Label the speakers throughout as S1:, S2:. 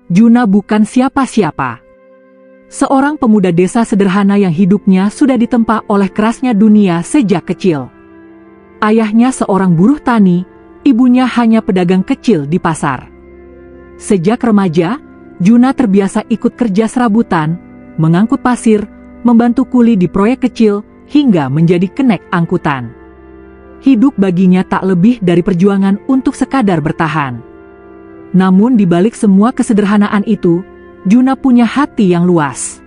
S1: Juna bukan siapa-siapa. Seorang pemuda desa sederhana yang hidupnya sudah ditempa oleh kerasnya dunia sejak kecil. Ayahnya seorang buruh tani, ibunya hanya pedagang kecil di pasar. Sejak remaja, Juna terbiasa ikut kerja serabutan, mengangkut pasir, membantu kuli di proyek kecil, hingga menjadi kenek angkutan. Hidup baginya tak lebih dari perjuangan untuk sekadar bertahan. Namun di balik semua kesederhanaan itu, Juna punya hati yang luas.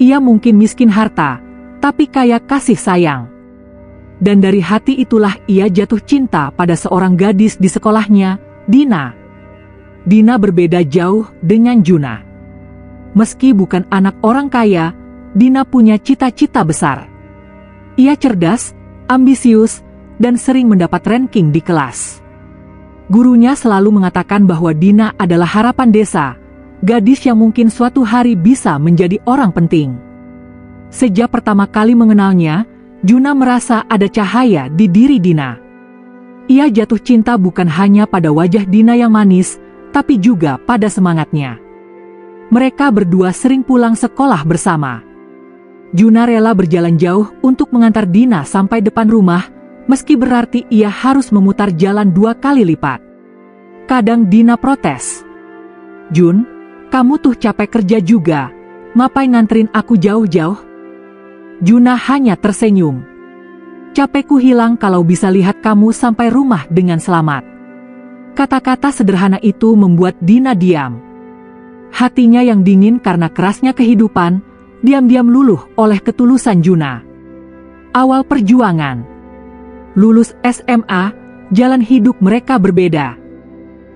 S1: Ia mungkin miskin harta, tapi kaya kasih sayang. Dan dari hati itulah ia jatuh cinta pada seorang gadis di sekolahnya, Dina. Dina berbeda jauh dengan Juna. Meski bukan anak orang kaya, Dina punya cita-cita besar. Ia cerdas, ambisius, dan sering mendapat ranking di kelas. Gurunya selalu mengatakan bahwa Dina adalah harapan desa, gadis yang mungkin suatu hari bisa menjadi orang penting. Sejak pertama kali mengenalnya, Juna merasa ada cahaya di diri Dina. Ia jatuh cinta bukan hanya pada wajah Dina yang manis, tapi juga pada semangatnya. Mereka berdua sering pulang sekolah bersama. Juna rela berjalan jauh untuk mengantar Dina sampai depan rumah, meski berarti ia harus memutar jalan 2 kali lipat. Kadang Dina protes. "Jun, kamu tuh capek kerja juga, ngapain nganterin aku jauh-jauh?" Juna hanya tersenyum. "Capekku hilang kalau bisa lihat kamu sampai rumah dengan selamat." Kata-kata sederhana itu membuat Dina diam. Hatinya yang dingin karena kerasnya kehidupan, diam-diam luluh oleh ketulusan Juna. Awal perjuangan. Lulus SMA, jalan hidup mereka berbeda.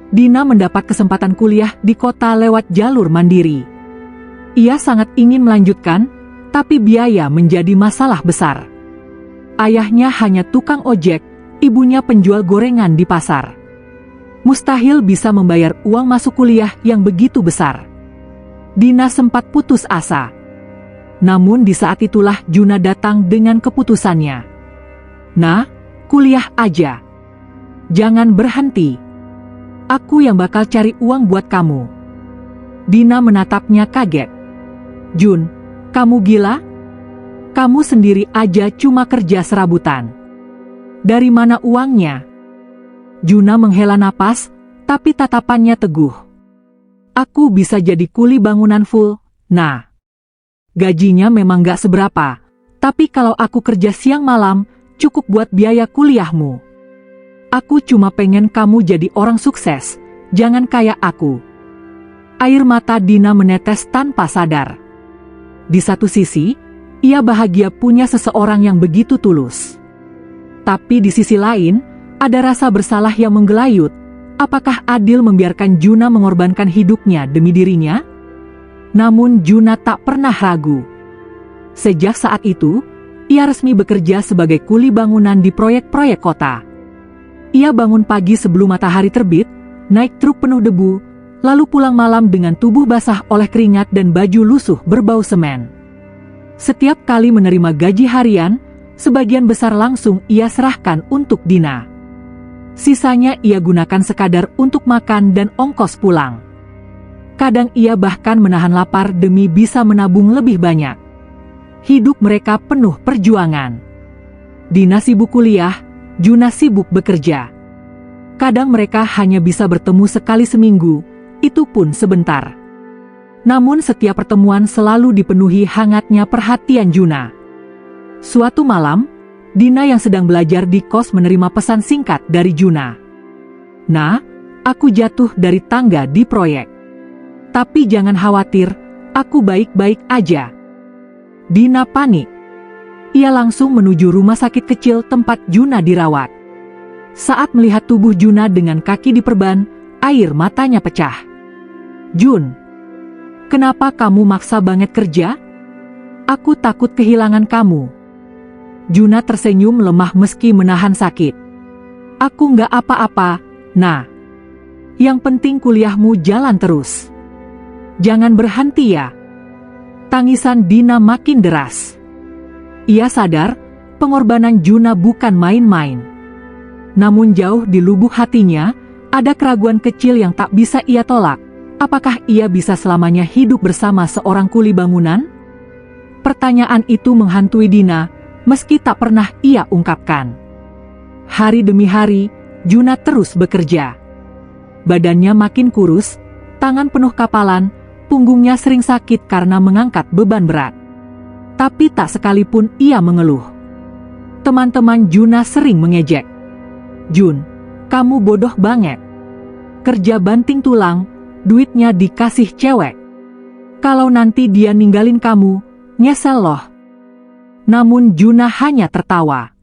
S1: Dina mendapat kesempatan kuliah di kota lewat jalur mandiri. Ia sangat ingin melanjutkan, tapi biaya menjadi masalah besar. Ayahnya hanya tukang ojek, ibunya penjual gorengan di pasar. Mustahil bisa membayar uang masuk kuliah yang begitu besar. Dina sempat putus asa. Namun di saat itulah Juna datang dengan keputusannya. "Nah, kuliah aja. Jangan berhenti. Aku yang bakal cari uang buat kamu." Dina menatapnya kaget. "Jun, kamu gila? Kamu sendiri aja cuma kerja serabutan. Dari mana uangnya?" Juna menghela napas, tapi tatapannya teguh. "Aku bisa jadi kuli bangunan full, nah. Gajinya memang gak seberapa, tapi kalau aku kerja siang malam, cukup buat biaya kuliahmu. Aku cuma pengen kamu jadi orang sukses, jangan kayak aku." Air mata Dina menetes tanpa sadar. Di satu sisi, ia bahagia punya seseorang yang begitu tulus. Tapi di sisi lain, ada rasa bersalah yang menggelayut. Apakah adil membiarkan Juna mengorbankan hidupnya demi dirinya? Namun Juna tak pernah ragu. Sejak saat itu, ia resmi bekerja sebagai kuli bangunan di proyek-proyek kota. Ia bangun pagi sebelum matahari terbit, naik truk penuh debu, lalu pulang malam dengan tubuh basah oleh keringat dan baju lusuh berbau semen. Setiap kali menerima gaji harian, sebagian besar langsung ia serahkan untuk Dina. Sisanya ia gunakan sekadar untuk makan dan ongkos pulang. Kadang ia bahkan menahan lapar demi bisa menabung lebih banyak. Hidup mereka penuh perjuangan. Dina sibuk kuliah, Juna sibuk bekerja. Kadang mereka hanya bisa bertemu sekali seminggu, itu pun sebentar. Namun setiap pertemuan selalu dipenuhi hangatnya perhatian Juna. Suatu malam, Dina yang sedang belajar di kos menerima pesan singkat dari Juna. "Nah, aku jatuh dari tangga di proyek. Tapi jangan khawatir, aku baik-baik aja." Dina panik. Ia langsung menuju rumah sakit kecil tempat Juna dirawat. Saat melihat tubuh Juna dengan kaki diperban, air matanya pecah. "Jun, kenapa kamu maksa banget kerja? Aku takut kehilangan kamu." Juna tersenyum lemah meski menahan sakit. "Aku nggak apa-apa, nah. Yang penting kuliahmu jalan terus. Jangan berhenti ya." Tangisan Dina makin deras. Ia sadar, pengorbanan Juna bukan main-main. Namun jauh di lubuk hatinya, ada keraguan kecil yang tak bisa ia tolak. Apakah ia bisa selamanya hidup bersama seorang kuli bangunan? Pertanyaan itu menghantui Dina, meski tak pernah ia ungkapkan. Hari demi hari, Juna terus bekerja. Badannya makin kurus, tangan penuh kapalan, punggungnya sering sakit karena mengangkat beban berat. Tapi tak sekalipun ia mengeluh. Teman-teman Juna sering mengejek. "Jun, kamu bodoh banget. Kerja banting tulang, duitnya dikasih cewek. Kalau nanti dia ninggalin kamu, nyesel loh." Namun Juna hanya tertawa.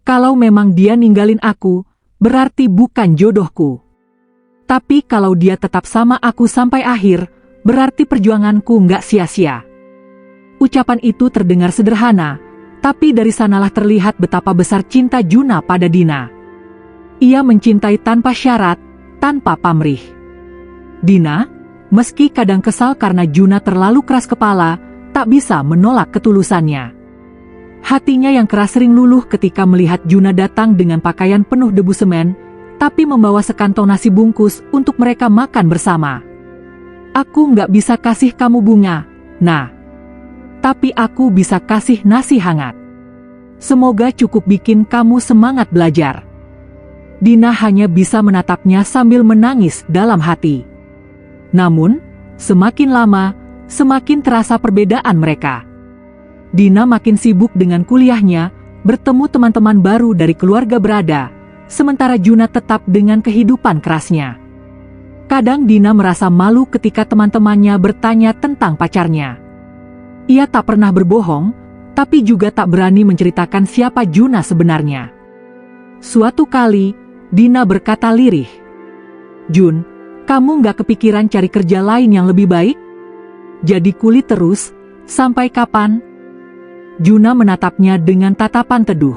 S1: "Kalau memang dia ninggalin aku, berarti bukan jodohku. Tapi kalau dia tetap sama aku sampai akhir, berarti perjuanganku nggak sia-sia." Ucapan itu terdengar sederhana, tapi dari sanalah terlihat betapa besar cinta Juna pada Dina. Ia mencintai tanpa syarat, tanpa pamrih. Dina, meski kadang kesal karena Juna terlalu keras kepala, tak bisa menolak ketulusannya. Hatinya yang keras sering luluh ketika melihat Juna datang dengan pakaian penuh debu semen, tapi membawa sekantong nasi bungkus untuk mereka makan bersama. "Aku nggak bisa kasih kamu bunga, nah. Tapi aku bisa kasih nasi hangat. Semoga cukup bikin kamu semangat belajar." Dina hanya bisa menatapnya sambil menangis dalam hati. Namun, semakin lama, semakin terasa perbedaan mereka. Dina makin sibuk dengan kuliahnya, bertemu teman-teman baru dari keluarga berada, sementara Juna tetap dengan kehidupan kerasnya. Kadang Dina merasa malu ketika teman-temannya bertanya tentang pacarnya. Ia tak pernah berbohong, tapi juga tak berani menceritakan siapa Juna sebenarnya. Suatu kali, Dina berkata lirih, "Jun, kamu nggak kepikiran cari kerja lain yang lebih baik? Jadi kuli terus, sampai kapan?" Juna menatapnya dengan tatapan teduh.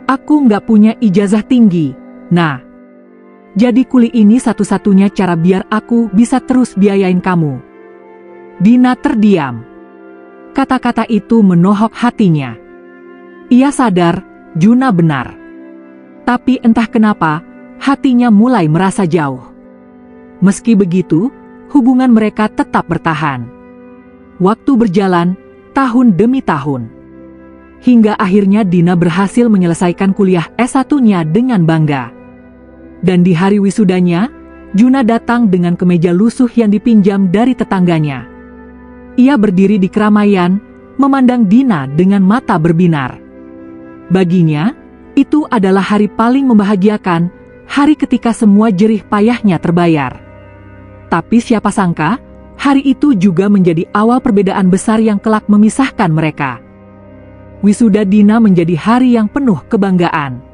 S1: "Aku nggak punya ijazah tinggi, nah. Jadi kuli ini satu-satunya cara biar aku bisa terus biayain kamu." Dina terdiam. Kata-kata itu menohok hatinya. Ia sadar, Juna benar. Tapi entah kenapa, hatinya mulai merasa jauh. Meski begitu, hubungan mereka tetap bertahan. Waktu berjalan, tahun demi tahun. Hingga akhirnya Dina berhasil menyelesaikan kuliah S1-nya dengan bangga. Dan di hari wisudanya, Juna datang dengan kemeja lusuh yang dipinjam dari tetangganya. Ia berdiri di keramaian, memandang Dina dengan mata berbinar. Baginya, itu adalah hari paling membahagiakan, hari ketika semua jerih payahnya terbayar. Tapi siapa sangka, hari itu juga menjadi awal perbedaan besar yang kelak memisahkan mereka. Wisuda Dina menjadi hari yang penuh kebanggaan.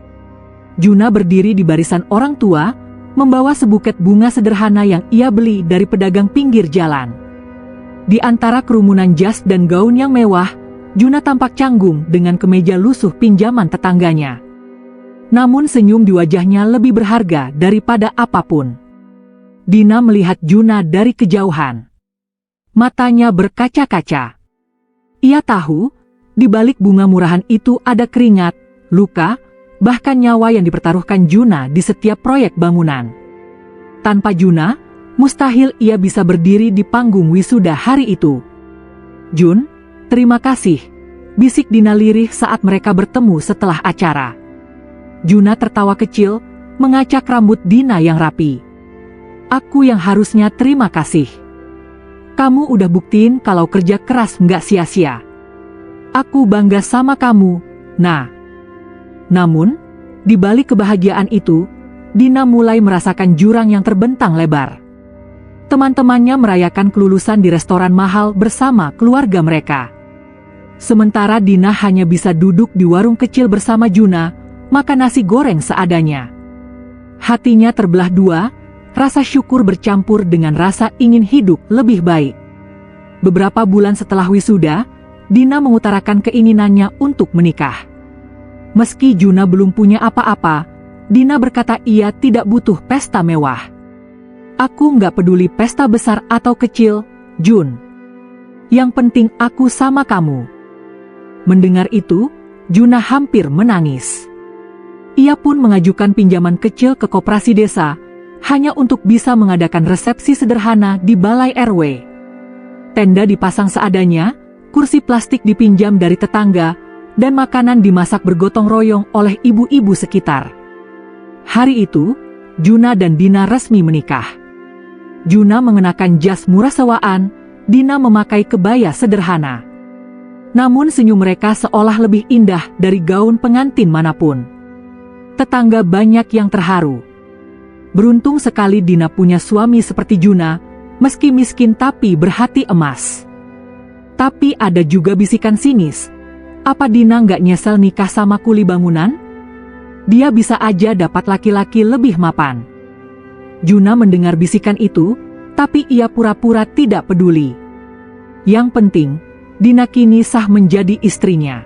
S1: Juna berdiri di barisan orang tua, membawa sebuket bunga sederhana yang ia beli dari pedagang pinggir jalan. Di antara kerumunan jas dan gaun yang mewah, Juna tampak canggung dengan kemeja lusuh pinjaman tetangganya. Namun senyum di wajahnya lebih berharga daripada apapun. Dina melihat Juna dari kejauhan. Matanya berkaca-kaca. Ia tahu, di balik bunga murahan itu ada keringat, luka, bahkan nyawa yang dipertaruhkan Juna di setiap proyek bangunan. Tanpa Juna, mustahil ia bisa berdiri di panggung wisuda hari itu. "Jun, terima kasih," bisik Dina lirih saat mereka bertemu setelah acara. Juna tertawa kecil, mengacak rambut Dina yang rapi. "Aku yang harusnya terima kasih. Kamu udah buktiin kalau kerja keras nggak sia-sia. Aku bangga sama kamu, nah." Namun, di balik kebahagiaan itu, Dina mulai merasakan jurang yang terbentang lebar. Teman-temannya merayakan kelulusan di restoran mahal bersama keluarga mereka. Sementara Dina hanya bisa duduk di warung kecil bersama Juna, makan nasi goreng seadanya. Hatinya terbelah dua, rasa syukur bercampur dengan rasa ingin hidup lebih baik. Beberapa bulan setelah wisuda, Dina mengutarakan keinginannya untuk menikah. Meski Juna belum punya apa-apa, Dina berkata ia tidak butuh pesta mewah. "Aku nggak peduli pesta besar atau kecil, Jun. Yang penting aku sama kamu." Mendengar itu, Juna hampir menangis. Ia pun mengajukan pinjaman kecil ke koperasi desa, hanya untuk bisa mengadakan resepsi sederhana di balai RW. Tenda dipasang seadanya, kursi plastik dipinjam dari tetangga, dan makanan dimasak bergotong royong oleh ibu-ibu sekitar. Hari itu, Juna dan Dina resmi menikah. Juna mengenakan jas murah sewaan, Dina memakai kebaya sederhana. Namun senyum mereka seolah lebih indah dari gaun pengantin manapun. Tetangga banyak yang terharu. Beruntung sekali Dina punya suami seperti Juna, meski miskin tapi berhati emas. Tapi ada juga bisikan sinis. Apa Dina nggak nyesel nikah sama kuli bangunan? Dia bisa aja dapat laki-laki lebih mapan. Juna mendengar bisikan itu, tapi ia pura-pura tidak peduli. Yang penting, Dina kini sah menjadi istrinya.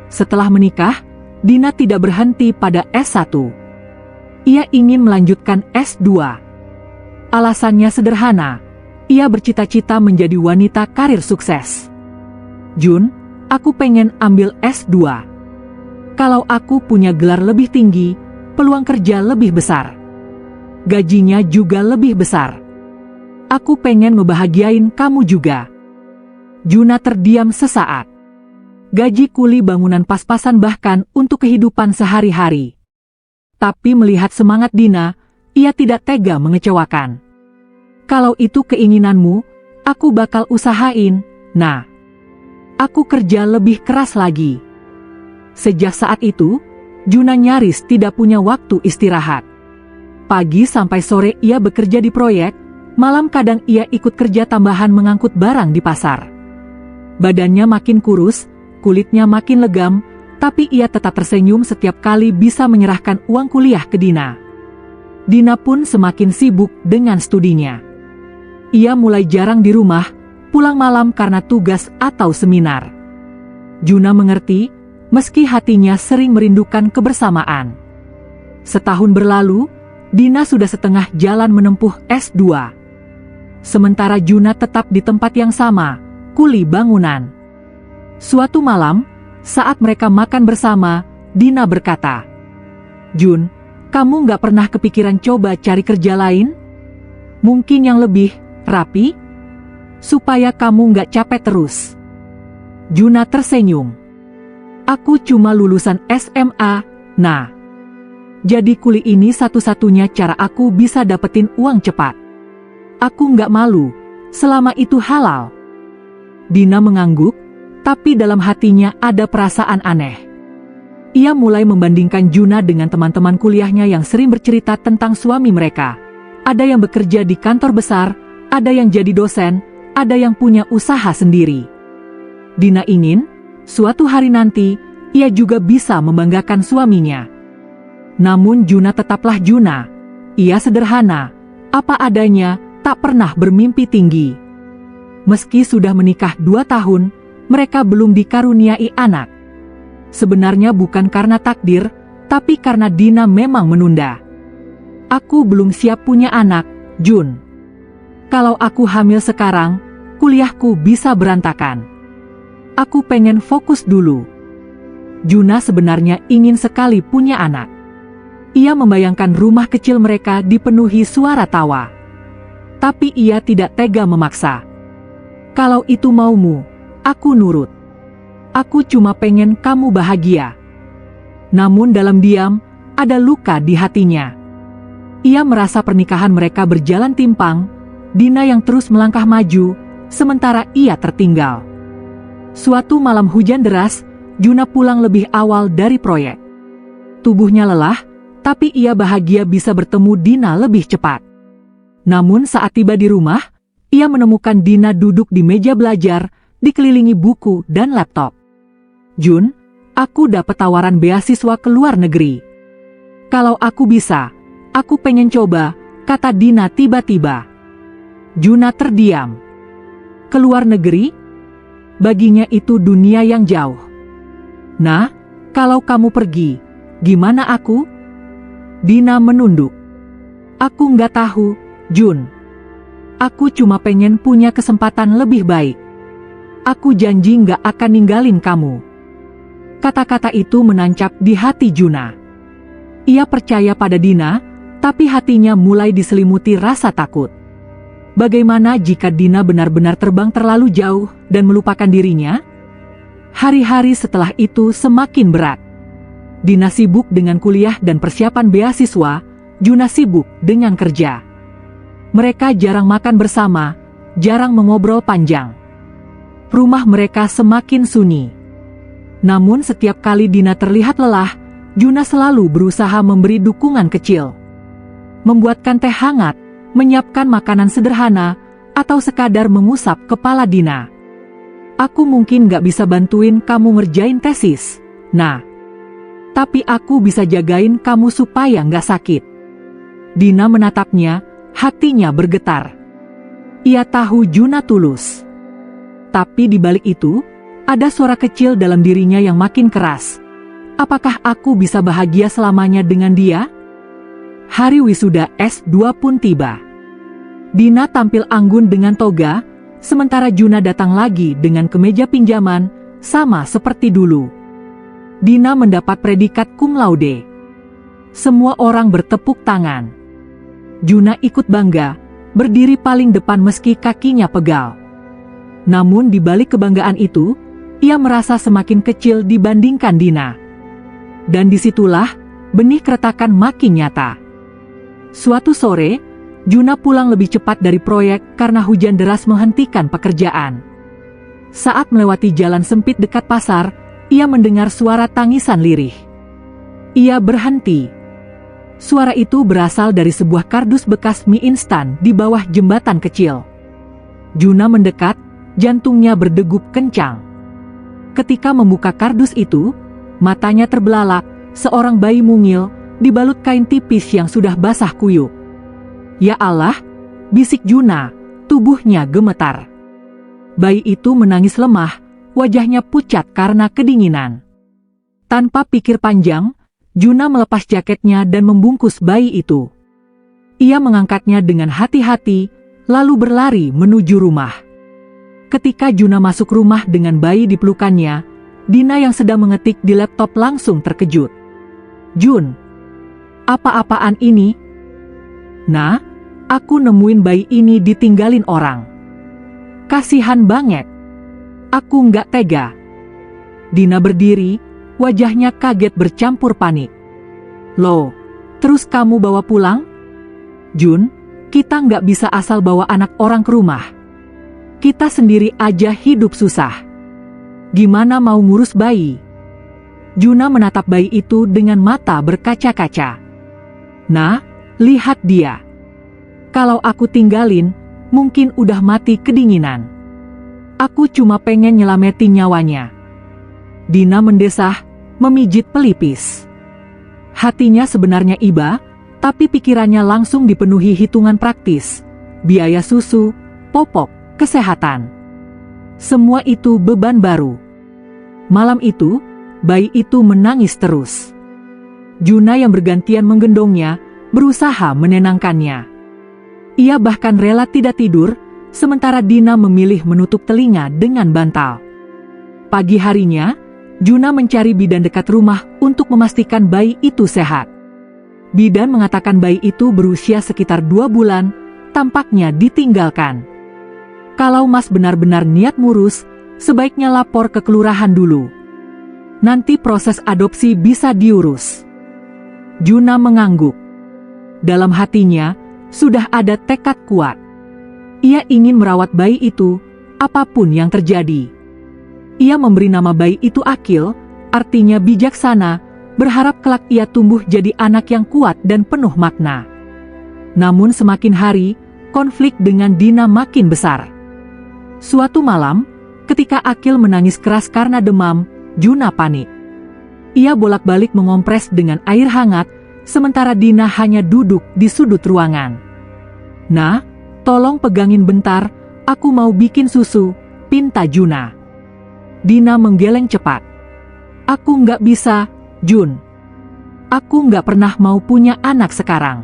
S1: Setelah menikah, Dina tidak berhenti pada S1. Ia ingin melanjutkan S2. Alasannya sederhana, ia bercita-cita menjadi wanita karir sukses. Jun, aku pengen ambil S2. Kalau aku punya gelar lebih tinggi, peluang kerja lebih besar. Gajinya juga lebih besar. Aku pengen ngebahagiain kamu juga. Juna terdiam sesaat. Gaji kuli bangunan pas-pasan bahkan untuk kehidupan sehari-hari. Tapi melihat semangat Dina, ia tidak tega mengecewakan. Kalau itu keinginanmu, aku bakal usahain. Nah, aku kerja lebih keras lagi. Sejak saat itu, Juna nyaris tidak punya waktu istirahat. Pagi sampai sore ia bekerja di proyek, malam kadang ia ikut kerja tambahan mengangkut barang di pasar. Badannya makin kurus, kulitnya makin legam, tapi ia tetap tersenyum setiap kali bisa menyerahkan uang kuliah ke Dina. Dina pun semakin sibuk dengan studinya. Ia mulai jarang di rumah, pulang malam karena tugas atau seminar. Juna mengerti, meski hatinya sering merindukan kebersamaan. Setahun berlalu, Dina sudah setengah jalan menempuh S2. Sementara Juna tetap di tempat yang sama, kuli bangunan. Suatu malam, saat mereka makan bersama, Dina berkata, "Jun, kamu nggak pernah kepikiran coba cari kerja lain? Mungkin yang lebih rapi? Supaya kamu nggak capek terus." Juna tersenyum. "Aku cuma lulusan SMA, nah. Jadi kuli ini satu-satunya cara aku bisa dapetin uang cepat. Aku nggak malu, selama itu halal." Dina mengangguk, tapi dalam hatinya ada perasaan aneh. Ia mulai membandingkan Juna dengan teman-teman kuliahnya yang sering bercerita tentang suami mereka. Ada yang bekerja di kantor besar, ada yang jadi dosen, ada yang punya usaha sendiri. Dina ingin, suatu hari nanti, ia juga bisa membanggakan suaminya. Namun Juna tetaplah Juna. Ia sederhana, apa adanya, tak pernah bermimpi tinggi. Meski sudah menikah 2 tahun, mereka belum dikaruniai anak. Sebenarnya bukan karena takdir, tapi karena Dina memang menunda. "Aku belum siap punya anak, Jun. Kalau aku hamil sekarang, kuliahku bisa berantakan. Aku pengen fokus dulu." Juna sebenarnya ingin sekali punya anak. Ia membayangkan rumah kecil mereka dipenuhi suara tawa. Tapi ia tidak tega memaksa. "Kalau itu maumu, aku nurut. Aku cuma pengen kamu bahagia." Namun dalam diam, ada luka di hatinya. Ia merasa pernikahan mereka berjalan timpang, Dina yang terus melangkah maju, sementara ia tertinggal. Suatu malam hujan deras, Juna pulang lebih awal dari proyek. Tubuhnya lelah, tapi ia bahagia bisa bertemu Dina lebih cepat. Namun saat tiba di rumah, ia menemukan Dina duduk di meja belajar, dikelilingi buku dan laptop. "Jun, aku dapat tawaran beasiswa ke luar negeri. Kalau aku bisa, aku pengen coba," kata Dina tiba-tiba. Juna terdiam. Ke luar negeri? Baginya itu dunia yang jauh. "Nah, kalau kamu pergi, gimana aku?" Dina menunduk. "Aku nggak tahu, Jun. Aku cuma pengen punya kesempatan lebih baik. Aku janji nggak akan ninggalin kamu." Kata-kata itu menancap di hati Juna. Ia percaya pada Dina, Tapi hatinya mulai diselimuti rasa takut. Bagaimana jika Dina benar-benar terbang terlalu jauh dan melupakan dirinya? Hari-hari setelah itu semakin berat. Dina sibuk dengan kuliah dan persiapan beasiswa, Juna sibuk dengan kerja. Mereka jarang makan bersama, jarang mengobrol panjang. Rumah mereka semakin sunyi. Namun setiap kali Dina terlihat lelah, Juna selalu berusaha memberi dukungan kecil. Membuatkan teh hangat, menyiapkan makanan sederhana, atau sekadar mengusap kepala Dina. Aku mungkin gak bisa bantuin kamu ngerjain tesis, nah. Tapi aku bisa jagain kamu supaya gak sakit. Dina menatapnya, hatinya bergetar. Ia tahu Juna tulus. Tapi di balik itu, ada suara kecil dalam dirinya yang makin keras. Apakah aku bisa bahagia selamanya dengan dia? Hari wisuda S2 pun tiba. Dina tampil anggun dengan toga, sementara Juna datang lagi dengan kemeja pinjaman, sama seperti dulu. Dina mendapat predikat cum laude. Semua orang bertepuk tangan. Juna ikut bangga, berdiri paling depan meski kakinya pegal. Namun di balik kebanggaan itu, ia merasa semakin kecil dibandingkan Dina. Dan disitulah, benih keretakan makin nyata. Suatu sore, Juna pulang lebih cepat dari proyek karena hujan deras menghentikan pekerjaan. Saat melewati jalan sempit dekat pasar, ia mendengar suara tangisan lirih. Ia berhenti. Suara itu berasal dari sebuah kardus bekas mie instan di bawah jembatan kecil. Juna mendekat, jantungnya berdegup kencang. Ketika membuka kardus itu, matanya terbelalak, seorang bayi mungil, dibalut kain tipis yang sudah basah kuyup. Ya Allah, bisik Juna, tubuhnya gemetar. Bayi itu menangis lemah, wajahnya pucat karena kedinginan. Tanpa pikir panjang, Juna melepas jaketnya dan membungkus bayi itu. Ia mengangkatnya dengan hati-hati, lalu berlari menuju rumah. Ketika Juna masuk rumah dengan bayi di pelukannya, Dina yang sedang mengetik di laptop langsung terkejut. "Jun, apa-apaan ini?" "Nah, aku nemuin bayi ini ditinggalin orang. Kasihan banget. Aku nggak tega." Dina berdiri, wajahnya kaget bercampur panik. "Loh, terus kamu bawa pulang?" "Jun, kita nggak bisa asal bawa anak orang ke rumah. Kita sendiri aja hidup susah. Gimana mau ngurus bayi?" Juna menatap bayi itu dengan mata berkaca-kaca. "Nah, lihat dia. Kalau aku tinggalin, mungkin udah mati kedinginan. Aku cuma pengen nyelamatin nyawanya." Dina mendesah, memijit pelipis. Hatinya sebenarnya iba, tapi pikirannya langsung dipenuhi hitungan praktis. Biaya susu, popok, kesehatan. Semua itu beban baru. Malam itu, bayi itu menangis terus. Juna yang bergantian menggendongnya, berusaha menenangkannya. Ia bahkan rela tidak tidur, sementara Dina memilih menutup telinga dengan bantal. Pagi harinya, Juna mencari bidan dekat rumah untuk memastikan bayi itu sehat. Bidan mengatakan bayi itu berusia sekitar 2 bulan, tampaknya ditinggalkan. Kalau Mas benar-benar niat ngurus, sebaiknya lapor ke kelurahan dulu. Nanti proses adopsi bisa diurus. Juna mengangguk. Dalam hatinya, sudah ada tekad kuat. Ia ingin merawat bayi itu, apapun yang terjadi. Ia memberi nama bayi itu Akil, artinya bijaksana, berharap kelak ia tumbuh jadi anak yang kuat dan penuh makna. Namun semakin hari, konflik dengan Dina makin besar. Suatu malam, ketika Akil menangis keras karena demam, Juna panik. Ia bolak-balik mengompres dengan air hangat, sementara Dina hanya duduk di sudut ruangan. "Nah, tolong pegangin bentar, aku mau bikin susu," pinta Juna. Dina menggeleng cepat. "Aku nggak bisa, Jun. Aku nggak pernah mau punya anak sekarang.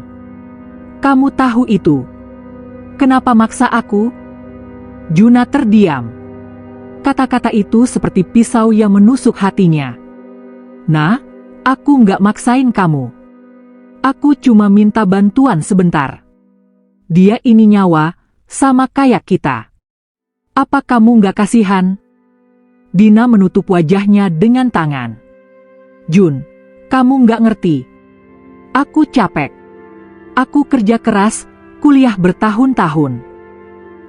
S1: Kamu tahu itu. Kenapa maksa aku?" Juna terdiam. Kata-kata itu seperti pisau yang menusuk hatinya. "Nah, aku nggak maksain kamu. Aku cuma minta bantuan sebentar. Dia ini nyawa, sama kayak kita. Apa kamu nggak kasihan? Dina menutup wajahnya dengan tangan. Jun, kamu nggak ngerti. Aku capek. Aku kerja keras, kuliah bertahun-tahun.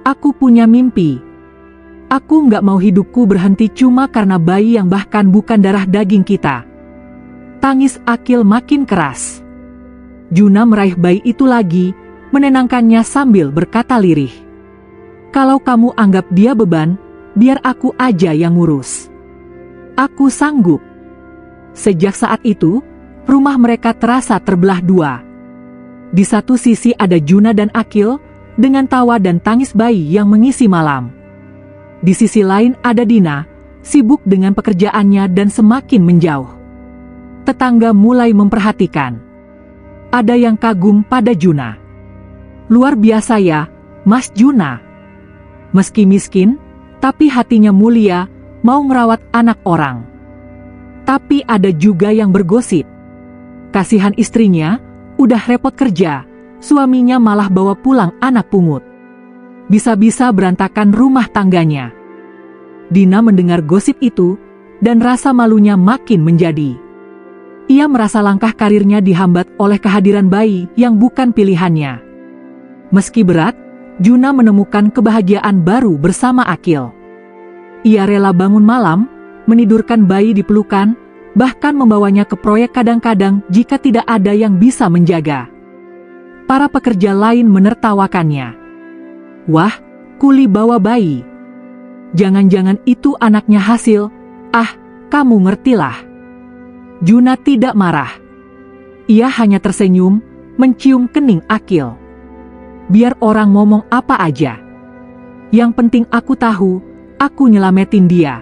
S1: Aku punya mimpi. Aku nggak mau hidupku berhenti cuma karena bayi yang bahkan bukan darah daging kita. Tangis Akil makin keras. Juna meraih bayi itu lagi, menenangkannya sambil berkata lirih. Kalau kamu anggap dia beban, biar aku aja yang ngurus. Aku sanggup. Sejak saat itu, rumah mereka terasa terbelah dua. Di satu sisi ada Juna dan Akil, dengan tawa dan tangis bayi yang mengisi malam. Di sisi lain ada Dina, sibuk dengan pekerjaannya dan semakin menjauh. Tetangga mulai memperhatikan. Ada yang kagum pada Juna. Luar biasa ya, Mas Juna. Meski miskin, tapi hatinya mulia, mau merawat anak orang. Tapi ada juga yang bergosip. Kasihan istrinya, udah repot kerja, suaminya malah bawa pulang anak pungut. Bisa-bisa berantakan rumah tangganya. Dina mendengar gosip itu, dan rasa malunya makin menjadi. Ia merasa langkah karirnya dihambat oleh kehadiran bayi yang bukan pilihannya. Meski berat, Juna menemukan kebahagiaan baru bersama Akil. Ia rela bangun malam, menidurkan bayi di pelukan, bahkan membawanya ke proyek kadang-kadang jika tidak ada yang bisa menjaga. Para pekerja lain menertawakannya. Wah, kuli bawa bayi. Jangan-jangan itu anaknya Hasil, kamu ngertilah. Juna tidak marah. Ia hanya tersenyum, mencium kening Akil. Biar orang ngomong apa aja. Yang penting aku tahu, aku nyelamatin dia.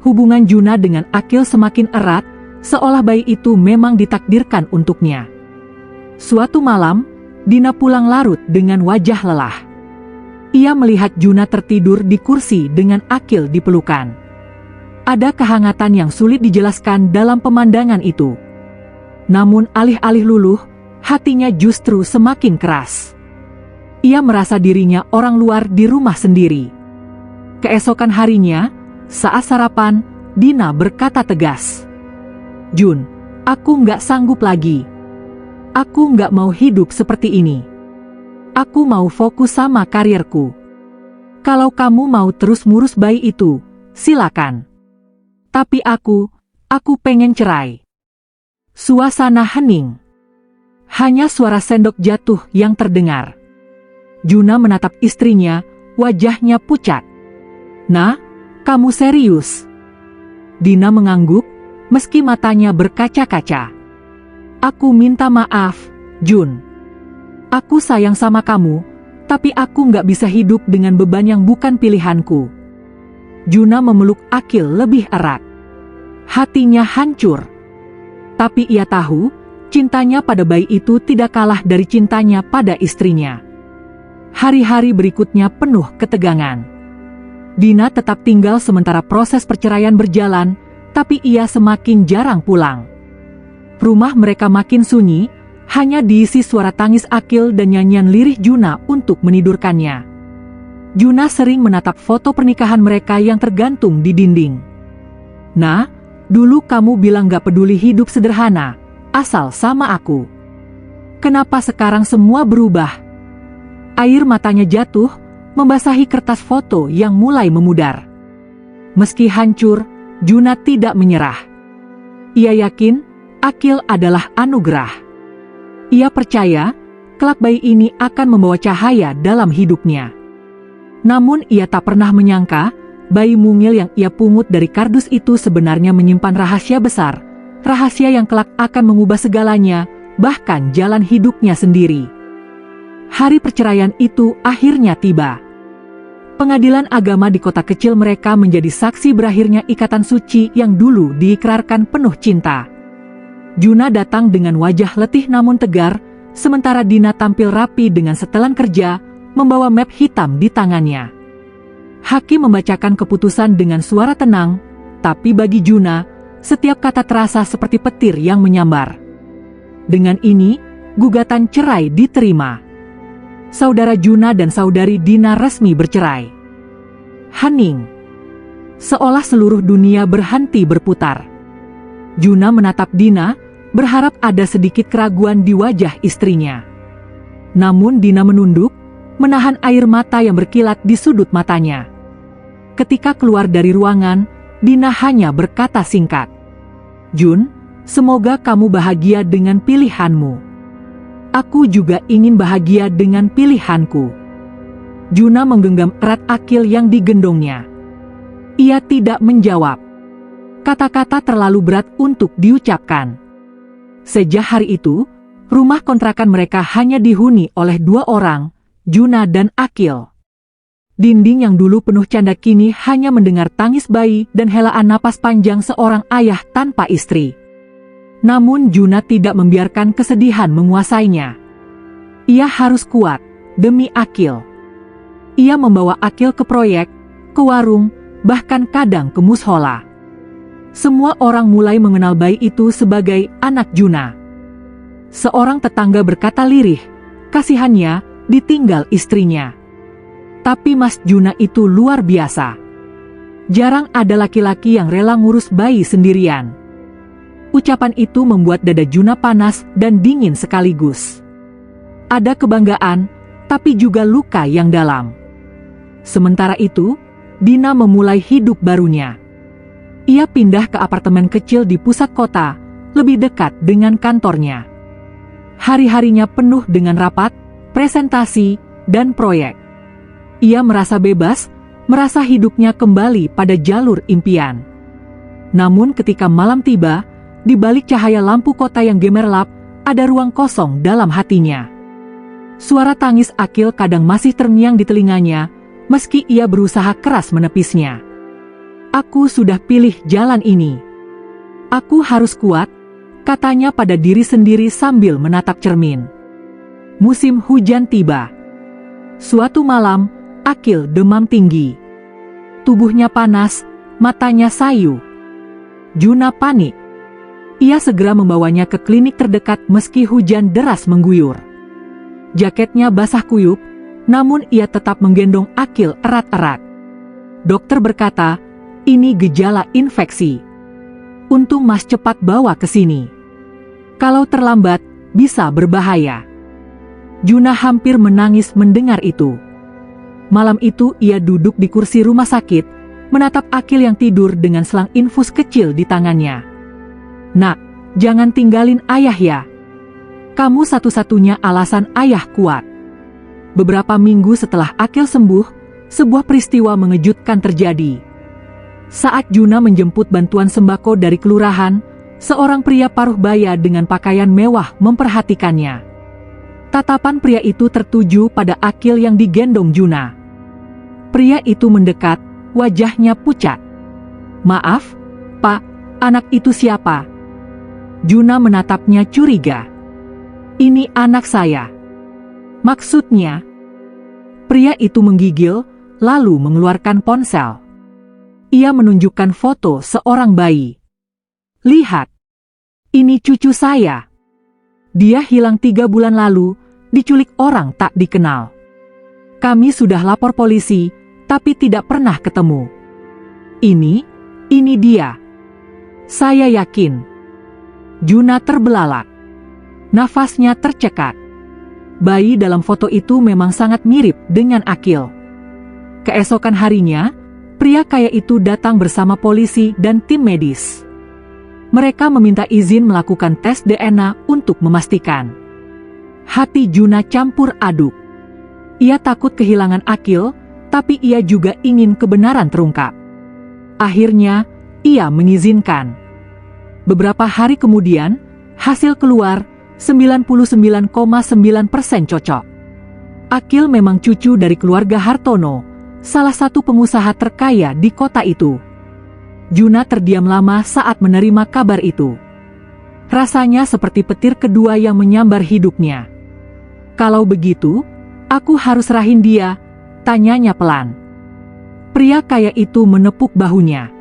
S1: Hubungan Juna dengan Akil semakin erat, seolah bayi itu memang ditakdirkan untuknya. Suatu malam, Dina pulang larut dengan wajah lelah. Ia melihat Juna tertidur di kursi dengan Akil di pelukan. Ada kehangatan yang sulit dijelaskan dalam pemandangan itu. Namun alih-alih luluh, hatinya justru semakin keras. Ia merasa dirinya orang luar di rumah sendiri. Keesokan harinya, saat sarapan, Dina berkata tegas. Jun, aku nggak sanggup lagi. Aku nggak mau hidup seperti ini. Aku mau fokus sama karirku. Kalau kamu mau terus ngurus bayi itu, silakan. Tapi aku pengen cerai. Suasana hening. Hanya suara sendok jatuh yang terdengar. Juna menatap istrinya, wajahnya pucat. Nah, kamu serius? Dina mengangguk, meski matanya berkaca-kaca. Aku minta maaf, Jun. Aku sayang sama kamu, tapi aku nggak bisa hidup dengan beban yang bukan pilihanku. Juna memeluk Akil lebih erat. Hatinya hancur. Tapi ia tahu, cintanya pada bayi itu tidak kalah dari cintanya pada istrinya. Hari-hari berikutnya penuh ketegangan. Dina tetap tinggal sementara proses perceraian berjalan, tapi ia semakin jarang pulang. Rumah mereka makin sunyi, hanya diisi suara tangis Akil dan nyanyian lirih Juna untuk menidurkannya. Juna sering menatap foto pernikahan mereka yang tergantung di dinding. Nah, dulu kamu bilang gak peduli hidup sederhana, asal sama aku. Kenapa sekarang semua berubah? Air matanya jatuh, membasahi kertas foto yang mulai memudar. Meski hancur, Juna tidak menyerah. Ia yakin, Akil adalah anugerah. Ia percaya, kelak bayi ini akan membawa cahaya dalam hidupnya. Namun ia tak pernah menyangka, bayi mungil yang ia pungut dari kardus itu sebenarnya menyimpan rahasia besar, rahasia yang kelak akan mengubah segalanya, bahkan jalan hidupnya sendiri. Hari perceraian itu akhirnya tiba. Pengadilan agama di kota kecil mereka menjadi saksi berakhirnya ikatan suci yang dulu diikrarkan penuh cinta. Juna datang dengan wajah letih namun tegar, sementara Dina tampil rapi dengan setelan kerja, membawa map hitam di tangannya. Hakim membacakan keputusan dengan suara tenang, tapi bagi Juna, setiap kata terasa seperti petir yang menyambar. Dengan ini, gugatan cerai diterima. Saudara Juna dan saudari Dina resmi bercerai. Hening. Seolah seluruh dunia berhenti berputar. Juna menatap Dina, berharap ada sedikit keraguan di wajah istrinya. Namun Dina menunduk, menahan air mata yang berkilat di sudut matanya. Ketika keluar dari ruangan, Dina hanya berkata singkat, "Jun, semoga kamu bahagia dengan pilihanmu. Aku juga ingin bahagia dengan pilihanku." Juna menggenggam erat akil yang digendongnya. Ia tidak menjawab. Kata-kata terlalu berat untuk diucapkan. Sejak hari itu, rumah kontrakan mereka hanya dihuni oleh 2 orang, Juna dan Akil. Dinding yang dulu penuh canda kini hanya mendengar tangis bayi dan helaan napas panjang seorang ayah tanpa istri. Namun Juna tidak membiarkan kesedihan menguasainya. Ia harus kuat, demi Akil. Ia membawa Akil ke proyek, ke warung, bahkan kadang ke mushola. Semua orang mulai mengenal bayi itu sebagai anak Juna. Seorang tetangga berkata lirih, kasihannya ditinggal istrinya. Tapi Mas Juna itu luar biasa. Jarang ada laki-laki yang rela ngurus bayi sendirian. Ucapan itu membuat dada Juna panas dan dingin sekaligus. Ada kebanggaan, tapi juga luka yang dalam. Sementara itu, Dina memulai hidup barunya. Ia pindah ke apartemen kecil di pusat kota, lebih dekat dengan kantornya. Hari-harinya penuh dengan rapat, presentasi, dan proyek. Ia merasa bebas, merasa hidupnya kembali pada jalur impian. Namun ketika malam tiba, di balik cahaya lampu kota yang gemerlap, ada ruang kosong dalam hatinya. Suara tangis Akil kadang masih terngiang di telinganya, meski ia berusaha keras menepisnya. "Aku sudah pilih jalan ini. Aku harus kuat," katanya pada diri sendiri sambil menatap cermin. Musim hujan tiba. Suatu malam, Akil demam tinggi. Tubuhnya panas, matanya sayu. Juna panik. Ia segera membawanya ke klinik terdekat meski hujan deras mengguyur. Jaketnya basah kuyup, namun ia tetap menggendong Akil erat-erat. Dokter berkata, "Ini gejala infeksi. Untung Mas cepat bawa ke sini. Kalau terlambat, bisa berbahaya." Juna hampir menangis mendengar itu. Malam itu ia duduk di kursi rumah sakit, menatap Akil yang tidur dengan selang infus kecil di tangannya. "Nak, jangan tinggalin ayah ya. Kamu satu-satunya alasan ayah kuat." Beberapa minggu setelah Akil sembuh, sebuah peristiwa mengejutkan terjadi. Saat Juna menjemput bantuan sembako dari kelurahan, seorang pria paruh baya dengan pakaian mewah memperhatikannya. Tatapan pria itu tertuju pada Akil yang digendong Juna. Pria itu mendekat, wajahnya pucat. "Maaf, Pak, anak itu siapa?" Juna menatapnya curiga. "Ini anak saya." "Maksudnya?" Pria itu menggigil, lalu mengeluarkan ponsel. Ia menunjukkan foto seorang bayi. "Lihat, ini cucu saya. Dia hilang 3 bulan lalu, diculik orang tak dikenal. Kami sudah lapor polisi, tapi tidak pernah ketemu. Ini dia. Saya yakin." Juna terbelalak. Nafasnya tercekat. Bayi dalam foto itu memang sangat mirip dengan Akil. Keesokan harinya, pria kaya itu datang bersama polisi dan tim medis. Mereka meminta izin melakukan tes DNA untuk memastikan. Hati Juna campur aduk. Ia takut kehilangan Akil, tapi ia juga ingin kebenaran terungkap. Akhirnya, ia mengizinkan. Beberapa hari kemudian, hasil keluar, 99,9% cocok. Akil memang cucu dari keluarga Hartono, salah satu pengusaha terkaya di kota itu. Juna terdiam lama saat menerima kabar itu. Rasanya seperti petir kedua yang menyambar hidupnya. "Kalau begitu, aku harus rahin dia?" tanyanya pelan. Pria kaya itu menepuk bahunya.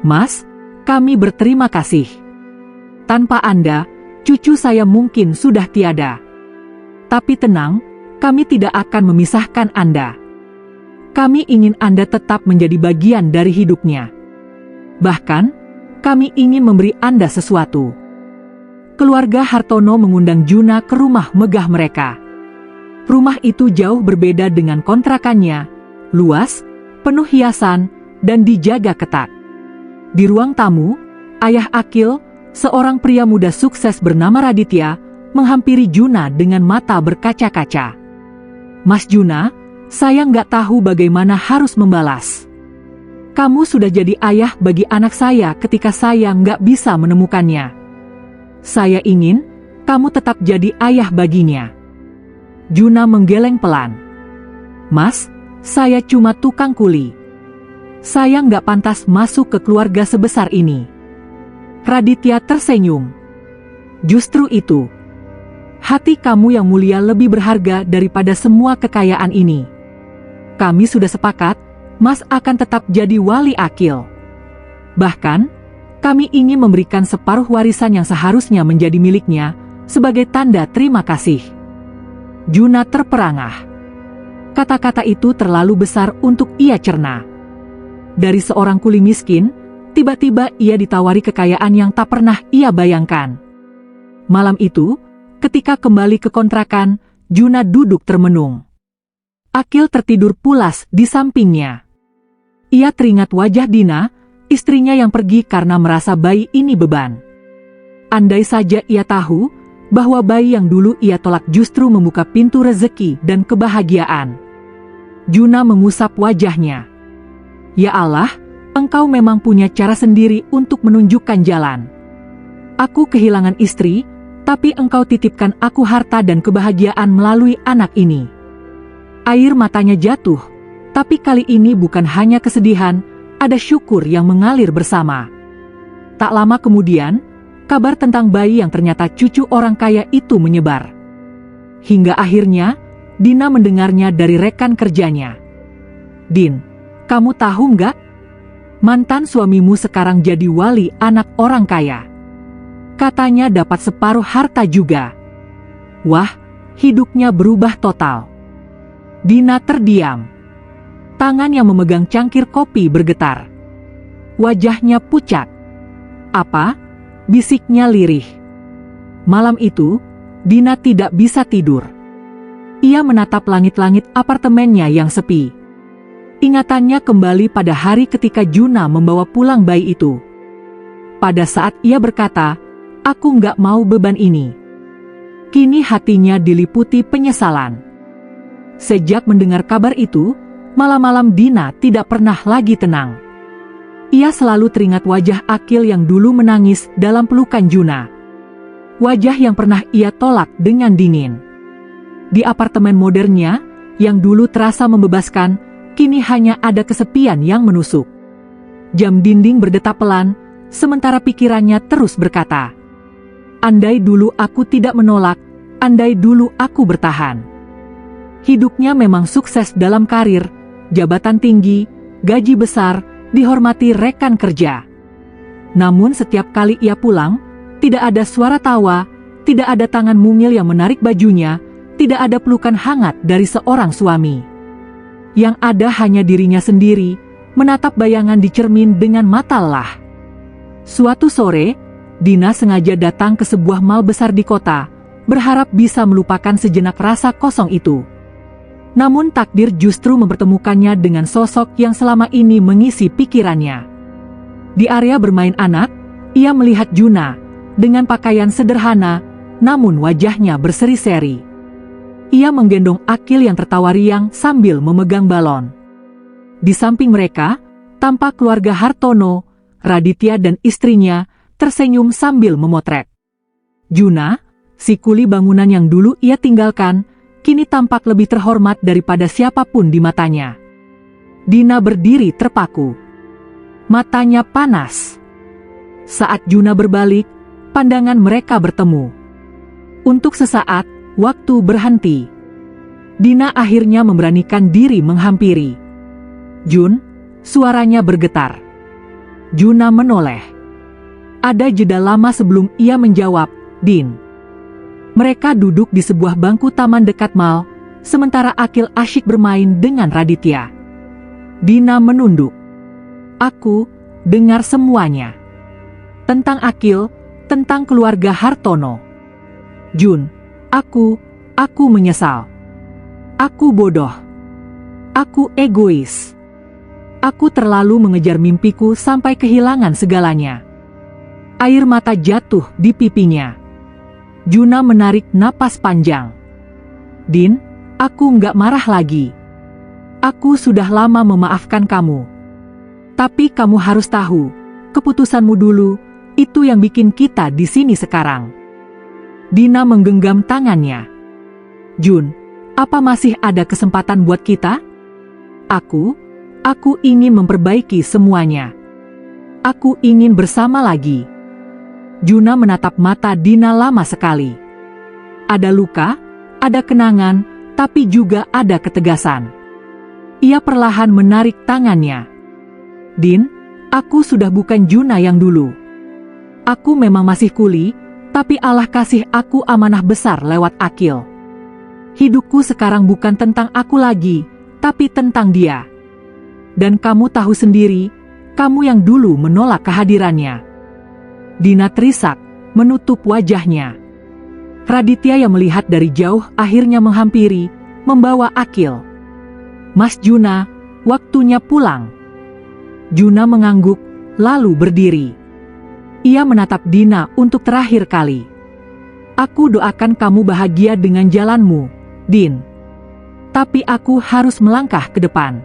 S1: "Mas, kami berterima kasih. Tanpa Anda, cucu saya mungkin sudah tiada. Tapi tenang, kami tidak akan memisahkan Anda. Kami ingin Anda tetap menjadi bagian dari hidupnya. Bahkan, kami ingin memberi Anda sesuatu. Keluarga Hartono mengundang Juna ke rumah megah mereka. Rumah itu jauh berbeda dengan kontrakannya, luas, penuh hiasan, dan dijaga ketat. Di ruang tamu, ayah Akil, seorang pria muda sukses bernama Raditya, menghampiri Juna dengan mata berkaca-kaca. Mas Juna, saya nggak tahu bagaimana harus membalas. Kamu sudah jadi ayah bagi anak saya ketika saya nggak bisa menemukannya. Saya ingin kamu tetap jadi ayah baginya. Juna menggeleng pelan. Mas, saya cuma tukang kuli. Saya nggak pantas masuk ke keluarga sebesar ini. Raditya tersenyum. Justru itu. Hati kamu yang mulia lebih berharga daripada semua kekayaan ini. Kami sudah sepakat, Mas akan tetap jadi wali Akil. Bahkan, kami ingin memberikan separuh warisan yang seharusnya menjadi miliknya, sebagai tanda terima kasih. Juna terperangah. Kata-kata itu terlalu besar untuk ia cerna. Dari seorang kuli miskin, tiba-tiba ia ditawari kekayaan yang tak pernah ia bayangkan. Malam itu, ketika kembali ke kontrakan, Juna duduk termenung. Akil tertidur pulas di sampingnya. Ia teringat wajah Dina, istrinya yang pergi karena merasa bayi ini beban. Andai saja ia tahu bahwa bayi yang dulu ia tolak justru membuka pintu rezeki dan kebahagiaan. Juna mengusap wajahnya. Ya Allah, Engkau memang punya cara sendiri untuk menunjukkan jalan. Aku kehilangan istri, tapi Engkau titipkan aku harta dan kebahagiaan melalui anak ini. Air matanya jatuh, tapi kali ini bukan hanya kesedihan, ada syukur yang mengalir bersama. Tak lama kemudian, kabar tentang bayi yang ternyata cucu orang kaya itu menyebar. Hingga akhirnya, Dina mendengarnya dari rekan kerjanya. Din, kamu tahu nggak? Mantan suamimu sekarang jadi wali anak orang kaya. Katanya dapat separuh harta juga. Wah, hidupnya berubah total. Dina terdiam. Tangan yang memegang cangkir kopi bergetar. Wajahnya pucat. Apa? Bisiknya lirih. Malam itu, Dina tidak bisa tidur. Ia menatap langit-langit apartemennya yang sepi. Ingatannya kembali pada hari ketika Juna membawa pulang bayi itu. Pada saat ia berkata, "Aku nggak mau beban ini." Kini hatinya diliputi penyesalan. Sejak mendengar kabar itu, malam-malam Dina tidak pernah lagi tenang. Ia selalu teringat wajah Akil yang dulu menangis dalam pelukan Juna. Wajah yang pernah ia tolak dengan dingin. Di apartemen modernnya, yang dulu terasa membebaskan, kini hanya ada kesepian yang menusuk. Jam dinding berdetak pelan, sementara pikirannya terus berkata, "Andai dulu aku tidak menolak, andai dulu aku bertahan." Hidupnya memang sukses dalam karir, jabatan tinggi, gaji besar, dihormati rekan kerja. Namun setiap kali ia pulang, tidak ada suara tawa, tidak ada tangan mungil yang menarik bajunya, tidak ada pelukan hangat dari seorang suami. Yang ada hanya dirinya sendiri, menatap bayangan di cermin dengan mata lelah. Suatu sore, Dina sengaja datang ke sebuah mal besar di kota, berharap bisa melupakan sejenak rasa kosong itu. Namun takdir justru mempertemukannya dengan sosok yang selama ini mengisi pikirannya. Di area bermain anak, ia melihat Juna, dengan pakaian sederhana, namun wajahnya berseri-seri. Ia menggendong Akil yang tertawa riang sambil memegang balon. Di samping mereka, tampak keluarga Hartono, Raditya dan istrinya, tersenyum sambil memotret. Juna, si kuli bangunan yang dulu ia tinggalkan, kini tampak lebih terhormat daripada siapapun di matanya. Dina berdiri terpaku. Matanya panas. Saat Juna berbalik, pandangan mereka bertemu. Untuk sesaat, waktu berhenti. Dina akhirnya memberanikan diri menghampiri. "Jun," suaranya bergetar. Juna menoleh. Ada jeda lama sebelum ia menjawab, Din. Mereka duduk di sebuah bangku taman dekat mal, sementara Akil asyik bermain dengan Raditya. Dina menunduk. Aku dengar semuanya. Tentang Akil, tentang keluarga Hartono. Jun, aku menyesal. Aku bodoh. Aku egois. Aku terlalu mengejar mimpiku sampai kehilangan segalanya. Air mata jatuh di pipinya. Juna menarik napas panjang. Din, aku nggak marah lagi. Aku sudah lama memaafkan kamu. Tapi kamu harus tahu, keputusanmu dulu, itu yang bikin kita di sini sekarang. Dina menggenggam tangannya. Jun, apa masih ada kesempatan buat kita? Aku ingin memperbaiki semuanya. Aku ingin bersama lagi. Juna menatap mata Dina lama sekali. Ada luka, ada kenangan, tapi juga ada ketegasan. Ia perlahan menarik tangannya. Din, aku sudah bukan Juna yang dulu. Aku memang masih kuli, tapi Allah kasih aku amanah besar lewat Akil. Hidupku sekarang bukan tentang aku lagi, tapi tentang dia. Dan kamu tahu sendiri, kamu yang dulu menolak kehadirannya. Dina terisak, menutup wajahnya. Raditya yang melihat dari jauh akhirnya menghampiri, membawa Akil. Mas Juna, waktunya pulang. Juna mengangguk, lalu berdiri. Ia menatap Dina untuk terakhir kali. Aku doakan kamu bahagia dengan jalanmu, Din. Tapi aku harus melangkah ke depan.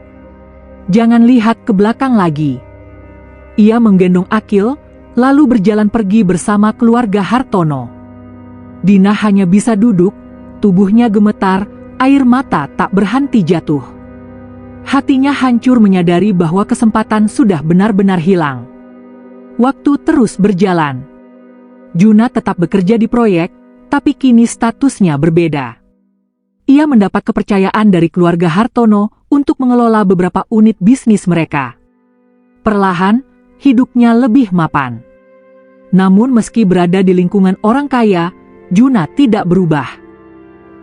S1: Jangan lihat ke belakang lagi. Ia menggendong Akil, lalu berjalan pergi bersama keluarga Hartono. Dina hanya bisa duduk, tubuhnya gemetar, air mata tak berhenti jatuh. Hatinya hancur menyadari bahwa kesempatan sudah benar-benar hilang. Waktu terus berjalan. Juna tetap bekerja di proyek, tapi kini statusnya berbeda. Ia mendapat kepercayaan dari keluarga Hartono untuk mengelola beberapa unit bisnis mereka. Perlahan, hidupnya lebih mapan. Namun meski berada di lingkungan orang kaya, Juna tidak berubah.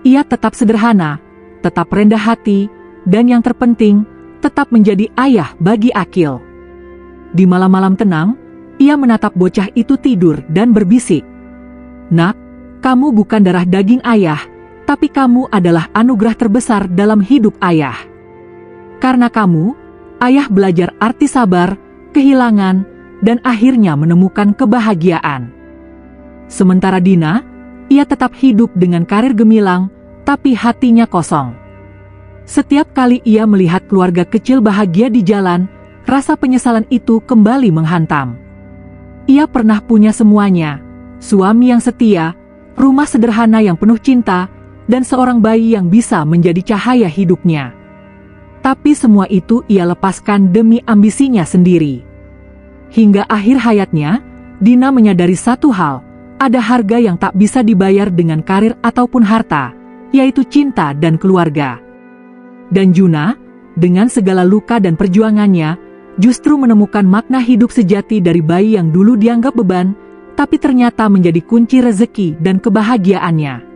S1: Ia tetap sederhana, tetap rendah hati, dan yang terpenting, tetap menjadi ayah bagi Akil. Di malam-malam tenang, ia menatap bocah itu tidur dan berbisik. Nak, kamu bukan darah daging ayah, tapi kamu adalah anugerah terbesar dalam hidup ayah. Karena kamu, ayah belajar arti sabar, kehilangan, dan akhirnya menemukan kebahagiaan. Sementara Dina, ia tetap hidup dengan karir gemilang, tapi hatinya kosong. Setiap kali ia melihat keluarga kecil bahagia di jalan, rasa penyesalan itu kembali menghantam. Ia pernah punya semuanya, suami yang setia, rumah sederhana yang penuh cinta, dan seorang bayi yang bisa menjadi cahaya hidupnya. Tapi semua itu ia lepaskan demi ambisinya sendiri. Hingga akhir hayatnya, Dina menyadari satu hal, ada harga yang tak bisa dibayar dengan karir ataupun harta, yaitu cinta dan keluarga. Dan Juna, dengan segala luka dan perjuangannya, justru menemukan makna hidup sejati dari bayi yang dulu dianggap beban, tapi ternyata menjadi kunci rezeki dan kebahagiaannya.